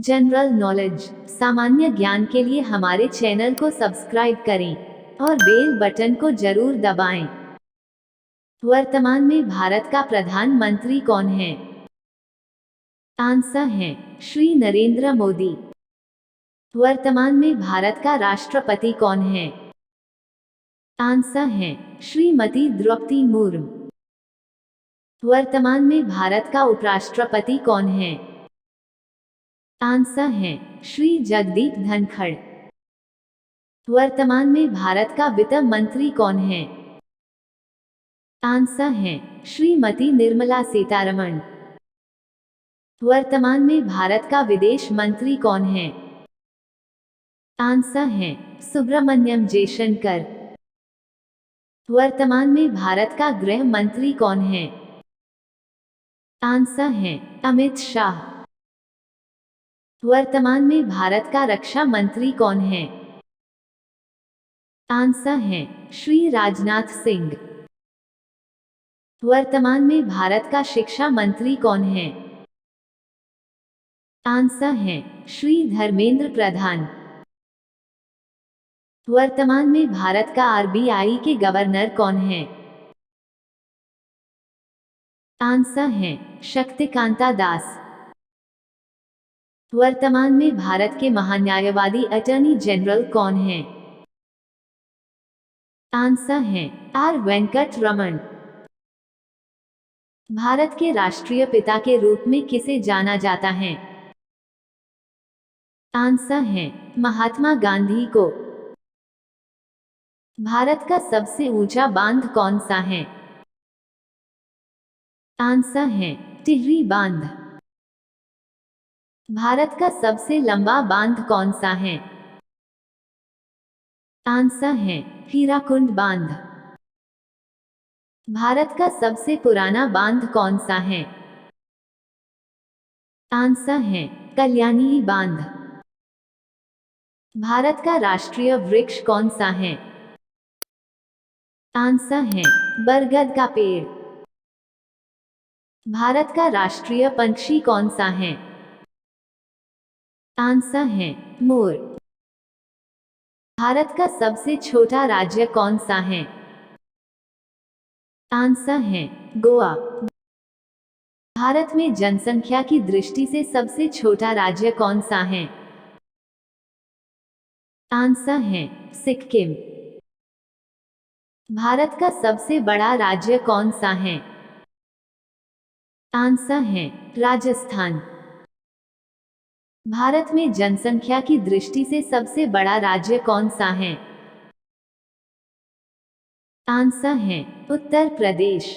General knowledge, सामान्य ज्ञान के लिए हमारे चैनल को सब्सक्राइब करें और बेल बटन को जरूर दबाएं। वर्तमान में भारत का प्रधानमंत्री कौन है? आंसर है श्री नरेंद्र मोदी। वर्तमान में भारत का राष्ट्रपति कौन है? आंसर है श्रीमती द्रौपदी मुर्मू। वर्तमान में भारत का उपराष्ट्रपति कौन है? आंसर है श्री जगदीप धनखड़। वर्तमान में भारत का वित्त मंत्री कौन है? आंसर है श्रीमती निर्मला सीतारमण। वर्तमान में भारत का विदेश मंत्री कौन है? आंसर है सुब्रमण्यम जयशंकर। वर्तमान में भारत का गृह मंत्री कौन है? आंसर है अमित शाह। वर्तमान में भारत का रक्षा मंत्री कौन है? आंसर है श्री राजनाथ सिंह। वर्तमान में भारत का शिक्षा मंत्री कौन है? आंसर है श्री धर्मेंद्र प्रधान। वर्तमान में भारत का आरबीआई के गवर्नर कौन है? आंसर है शक्तिकांता दास। वर्तमान में भारत के महान्यायवादी अटॉर्नी जनरल कौन है? आंसर है आर वेंकट रमन। भारत के राष्ट्रीय पिता के रूप में किसे जाना जाता है? आंसर है महात्मा गांधी को। भारत का सबसे ऊंचा बांध कौन सा है? आंसर है टिहरी बांध। भारत का सबसे लंबा बांध कौन सा है? आंसर है हीराकुंड बांध। भारत का सबसे पुराना बांध कौन सा है? आंसर है कल्याणी बांध। भारत का राष्ट्रीय वृक्ष कौन सा है? आंसर है बरगद का पेड़। भारत का राष्ट्रीय पंछी कौन सा है? आंसर है मोर। भारत का सबसे छोटा राज्य कौन सा है? आंसर है गोवा। भारत में जनसंख्या की दृष्टि से सबसे छोटा राज्य कौन सा है? आंसर है सिक्किम। भारत का सबसे बड़ा राज्य कौन सा है? आंसर है राजस्थान। भारत में जनसंख्या की दृष्टि से सबसे बड़ा राज्य कौन सा है? आंसर है उत्तर प्रदेश।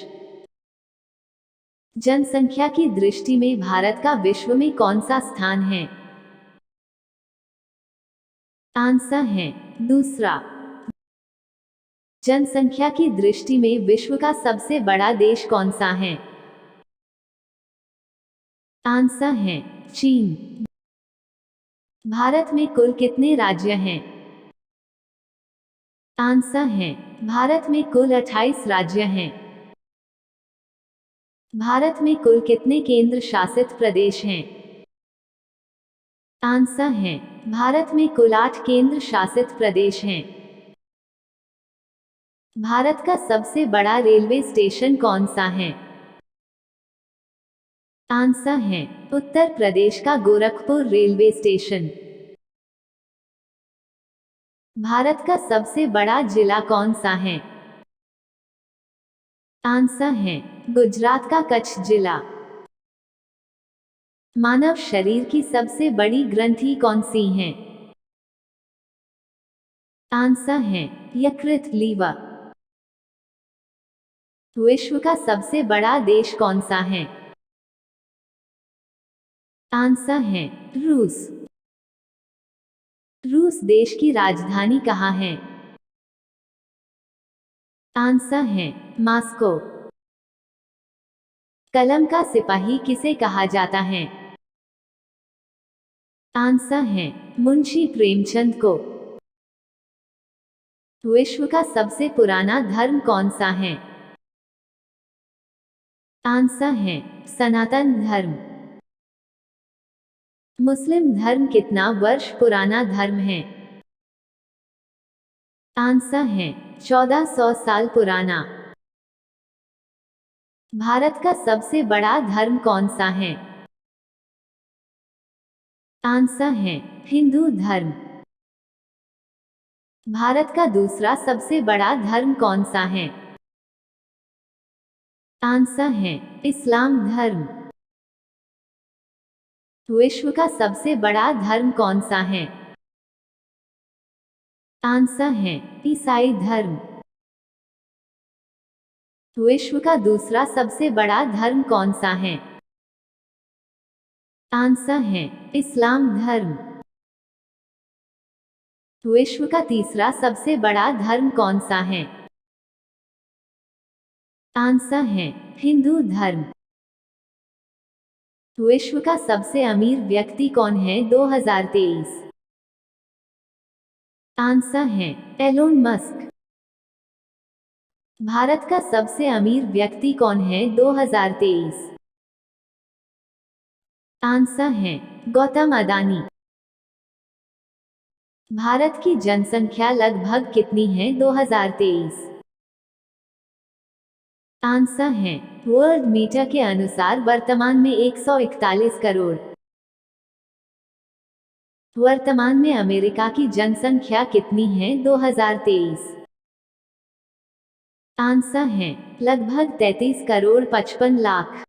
जनसंख्या की दृष्टि में भारत का विश्व में कौन सा स्थान है? आंसर है दूसरा। जनसंख्या की दृष्टि में विश्व का सबसे बड़ा देश कौन सा है? आंसर है चीन। भारत में कुल कितने राज्य हैं? आंसर है भारत में कुल 28 राज्य हैं। भारत में कुल कितने केंद्र शासित प्रदेश हैं? आंसर है भारत में कुल 8 केंद्र शासित प्रदेश हैं। भारत का सबसे बड़ा रेलवे स्टेशन कौन सा है? आंसर है उत्तर प्रदेश का गोरखपुर रेलवे स्टेशन। भारत का सबसे बड़ा जिला कौन सा है? आंसर है गुजरात का कच्छ जिला। मानव शरीर की सबसे बड़ी ग्रंथि कौन सी है? आंसर है यकृत लीवर। विश्व का सबसे बड़ा देश कौन सा है? आंसर है रूस। रूस देश की राजधानी कहाँ है? आंसर है मॉस्को। कलम का सिपाही किसे कहा जाता है? आंसर है मुंशी प्रेमचंद को। विश्व का सबसे पुराना धर्म कौन सा है? आंसर है सनातन धर्म। मुस्लिम धर्म कितना वर्ष पुराना धर्म है? आंसर है 1400 साल पुराना। भारत का सबसे बड़ा धर्म कौन सा है? आंसर है हिंदू धर्म। भारत का दूसरा सबसे बड़ा धर्म कौन सा है? आंसर है इस्लाम धर्म। विश्व का सबसे बड़ा धर्म कौन सा है? आंसर है ईसाई धर्म। विश्व का दूसरा सबसे बड़ा धर्म कौन सा है? आंसर है इस्लाम धर्म। विश्व का तीसरा सबसे बड़ा धर्म कौन सा है? आंसर है हिंदू धर्म। विश्व का सबसे अमीर व्यक्ति कौन है 2023? आंसर है एलोन मस्क। भारत का सबसे अमीर व्यक्ति कौन है 2023? आंसर है गौतम अदानी। भारत की जनसंख्या लगभग कितनी है 2023? आंसर है वर्ल्ड मीटर के अनुसार वर्तमान में 141 करोड़। वर्तमान में अमेरिका की जनसंख्या कितनी है 2023? आंसर है लगभग 33 करोड़ 55 लाख।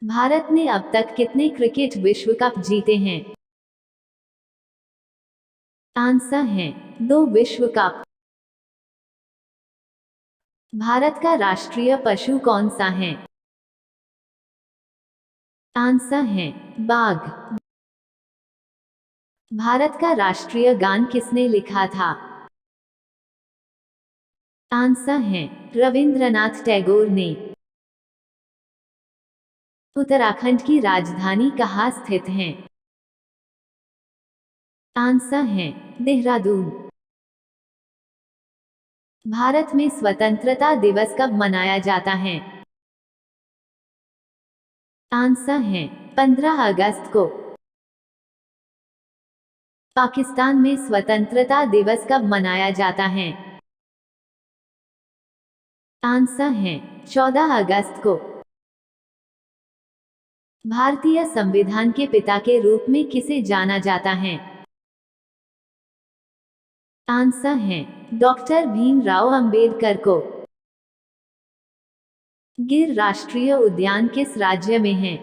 भारत ने अब तक कितने क्रिकेट विश्व कप जीते हैं? आंसर है 2 विश्व कप। भारत का राष्ट्रीय पशु कौन सा है? आंसर है बाघ। भारत का राष्ट्रीय गान किसने लिखा था? आंसर है रविंद्रनाथ टैगोर ने। उत्तराखंड की राजधानी कहाँ स्थित है? आंसर है देहरादून। भारत में स्वतंत्रता दिवस कब मनाया जाता है? आंसर है 15 अगस्त को। पाकिस्तान में स्वतंत्रता दिवस कब मनाया जाता है? आंसर है 14 अगस्त को। भारतीय संविधान के पिता के रूप में किसे जाना जाता है? आंसर है डॉक्टर भीमराव अंबेडकर को। गिर राष्ट्रीय उद्यान किस राज्य में है?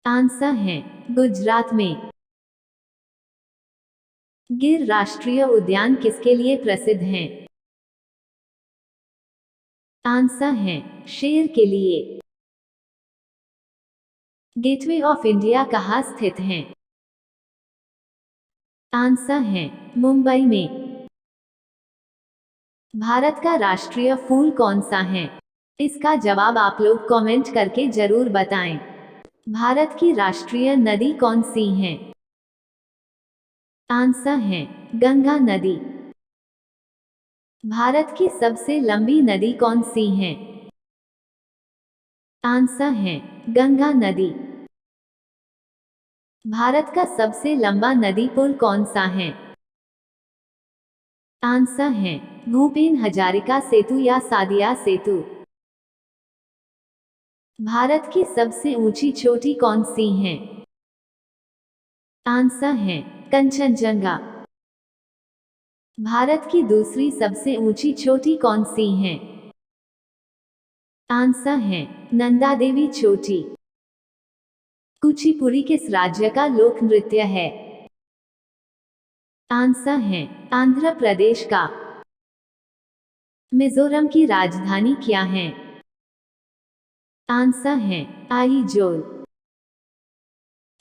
आंसर है गुजरात में। गिर राष्ट्रीय उद्यान किसके लिए प्रसिद्ध है? आंसर है शेर के लिए। गेटवे ऑफ इंडिया कहाँ स्थित है? आंसर है मुंबई में। भारत का राष्ट्रीय फूल कौन सा है? इसका जवाब आप लोग कमेंट करके जरूर बताएं। भारत की राष्ट्रीय नदी कौन सी है? आंसर है गंगा नदी। भारत की सबसे लंबी नदी कौन सी है? आंसर है गंगा नदी। भारत का सबसे लंबा नदी पुल कौन सा है? आंसर है भूपेन हजारिका सेतु या सादिया सेतु। भारत की सबसे ऊंची चोटी कौन सी है? आंसर है कंचनजंगा। भारत की दूसरी सबसे ऊंची चोटी कौन सी है? आंसर है नंदा देवी चोटी। कुचिपुड़ी किस राज्य का लोक नृत्य है? आंसर है आंध्र प्रदेश का। मिजोरम की राजधानी क्या है? आंसर है आइजोल।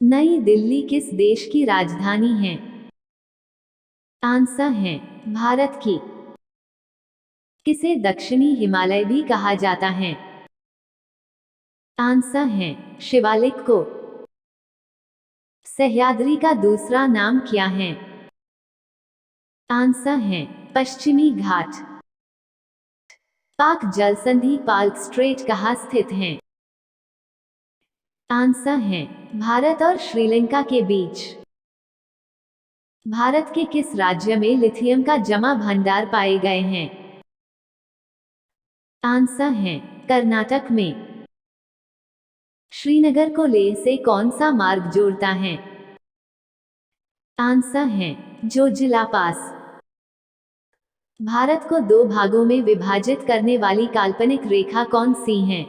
नई दिल्ली किस देश की राजधानी है? आंसर है भारत की। किसे दक्षिणी हिमालय भी कहा जाता है? आंसर है शिवालिक को। सह्याद्री का दूसरा नाम क्या है? आंसर है पश्चिमी घाट। पाक जलसंधि पाल्क स्ट्रेट कहाँ स्थित है? आंसर है भारत और श्रीलंका के बीच। भारत के किस राज्य में लिथियम का जमा भंडार पाए गए हैं? आंसर है कर्नाटक में। श्रीनगर को लेह से कौन सा मार्ग जोड़ता है? आंसर है जोजिला पास। भारत को दो भागों में विभाजित करने वाली काल्पनिक रेखा कौन सी है?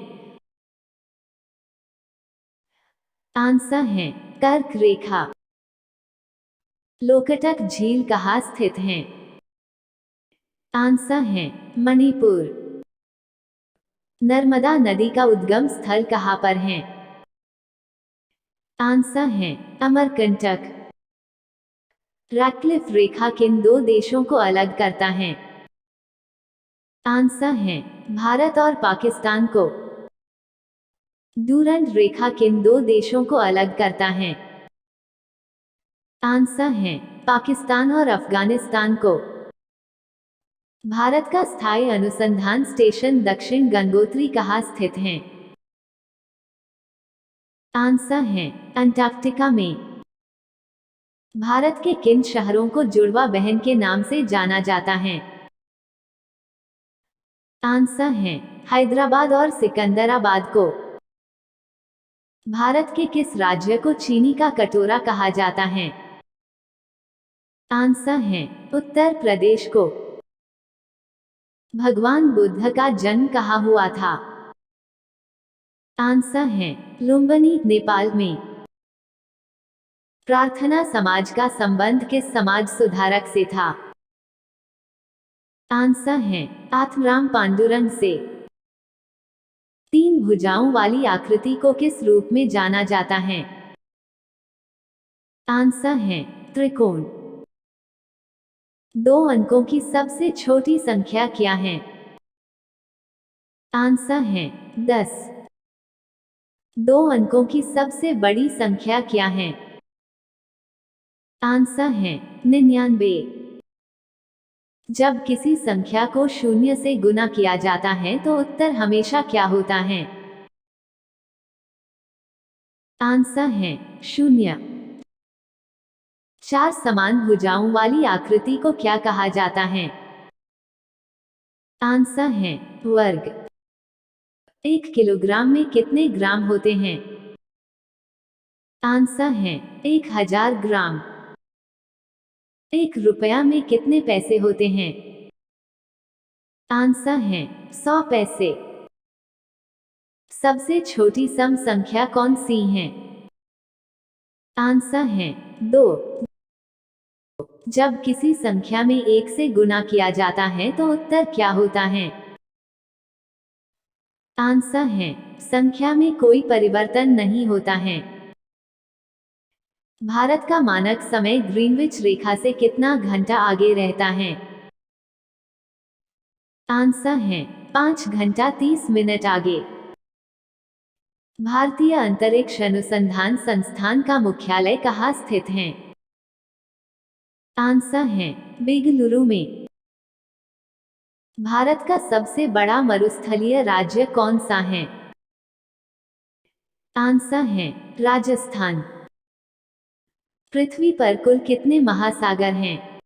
आंसर है कर्क रेखा। लोकटक झील कहाँ स्थित है? आंसर है मणिपुर। नर्मदा नदी का उद्गम स्थल कहाँ पर है? आंसर है अमरकंटक। रैडक्लिफ रेखा किन दो देशों को अलग करता है? आंसर है भारत और पाकिस्तान को। डूरंड रेखा किन दो देशों को अलग करता है? आंसर है पाकिस्तान और अफगानिस्तान को। भारत का स्थायी अनुसंधान स्टेशन दक्षिण गंगोत्री कहाँ स्थित है? आंसर है अंटार्कटिका में। भारत के किन शहरों को जुड़वा बहन के नाम से जाना जाता है? आंसर है हैदराबाद और सिकंदराबाद को। भारत के किस राज्य को चीनी का कटोरा कहा जाता है? आंसर है उत्तर प्रदेश को। भगवान बुद्ध का जन्म कहाँ हुआ था? आंसर है लुम्बिनी नेपाल में। प्रार्थना समाज का संबंध किस समाज सुधारक से था? आंसर है आत्माराम पांडुरंग से। तीन भुजाओं वाली आकृति को किस रूप में जाना जाता है? आंसर है त्रिकोण। दो अंकों की सबसे छोटी संख्या क्या है? आंसर है 10। दो अंकों की सबसे बड़ी संख्या क्या है? आंसर है 99। जब किसी संख्या को शून्य से गुना किया जाता है तो उत्तर हमेशा क्या होता है? आंसर है 0। चार समान भुजाओं वाली आकृति को क्या कहा जाता है? आंसर है वर्ग। 1 किलोग्राम में कितने ग्राम होते हैं? आंसर है 1000 ग्राम। 1 रुपया में कितने पैसे होते हैं? आंसर है 100 पैसे। सबसे छोटी सम संख्या कौन सी है? आंसर है 2। जब किसी संख्या में 1 से गुना किया जाता है तो उत्तर क्या होता है? आंसर है संख्या में कोई परिवर्तन नहीं होता है। भारत का मानक समय ग्रीनविच रेखा से कितना घंटा आगे रहता है? आंसर है 5 घंटा 30 मिनट आगे। भारतीय अंतरिक्ष अनुसंधान संस्थान का मुख्यालय कहाँ स्थित है? आंसर है बेंगलुरु में। भारत का सबसे बड़ा मरुस्थलीय राज्य कौन सा है? आंसर है राजस्थान। पृथ्वी पर कुल कितने महासागर हैं?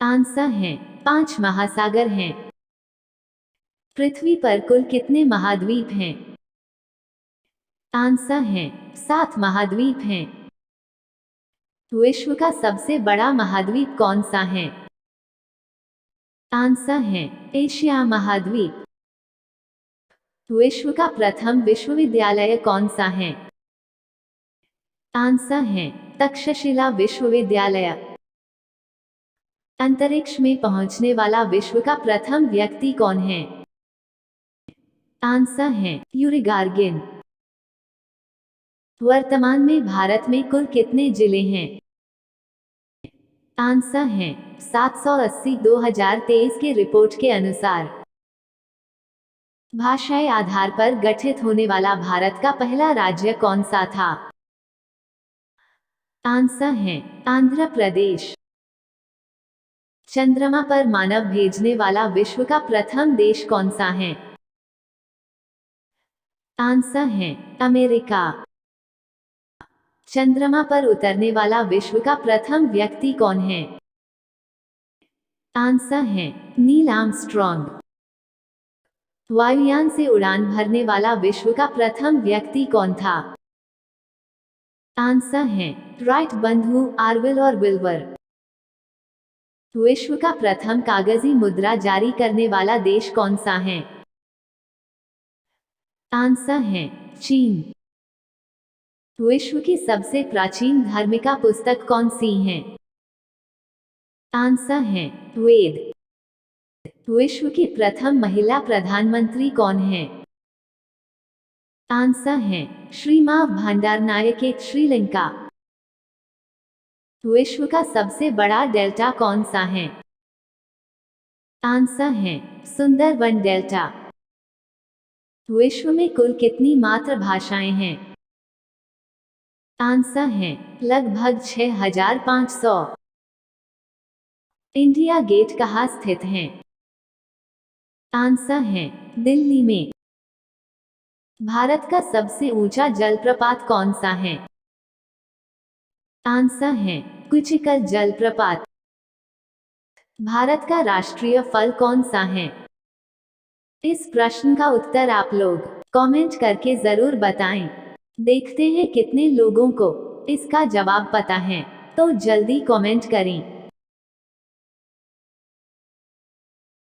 आंसर है 5 महासागर हैं। पृथ्वी पर कुल कितने महाद्वीप हैं? आंसर है 7 महाद्वीप हैं। विश्व का सबसे बड़ा महाद्वीप कौन सा है? आंसर है एशिया महाद्वीप। विश्व का प्रथम विश्वविद्यालय कौन सा है? आंसर है तक्षशिला विश्वविद्यालय। अंतरिक्ष में पहुंचने वाला विश्व का प्रथम व्यक्ति कौन है? आंसर है यूरी गार्गिन। वर्तमान में भारत में कुल कितने जिले हैं? आंसर है 780 2023 के रिपोर्ट के अनुसार। भाषाई आधार पर गठित होने वाला भारत का पहला राज्य कौन सा था? आंसर है आंध्र प्रदेश। चंद्रमा पर मानव भेजने वाला विश्व का प्रथम देश कौन सा है? आंसर है अमेरिका। चंद्रमा पर उतरने वाला विश्व का प्रथम व्यक्ति कौन है? आंसर है नील आर्मस्ट्रॉन्ग। वायुयान से उड़ान भरने वाला विश्व का प्रथम व्यक्ति कौन था? आंसर है राइट बंधु आर्विल और विल्बर। विश्व का प्रथम कागजी मुद्रा जारी करने वाला देश कौन सा है? आंसर है चीन। विश्व की सबसे प्राचीन धार्मिका पुस्तक कौन सी है? आंसर है वेद। विश्व की प्रथम महिला प्रधानमंत्री कौन है? आंसर है श्रीमा भंडारनायके श्रीलंका। विश्व का सबसे बड़ा डेल्टा कौन सा है? आंसर है सुंदरबन डेल्टा। विश्व में कुल कितनी मातृभाषाएं हैं? आंसर है लगभग 6500। इंडिया गेट कहाँ स्थित है? आंसर है दिल्ली में। भारत का सबसे ऊंचा जलप्रपात कौन सा है? आंसर है कुचिकल जलप्रपात। भारत का राष्ट्रीय फल कौन सा है? इस प्रश्न का उत्तर आप लोग कमेंट करके जरूर बताएं। देखते हैं कितने लोगों को इसका जवाब पता है, तो जल्दी कमेंट करें।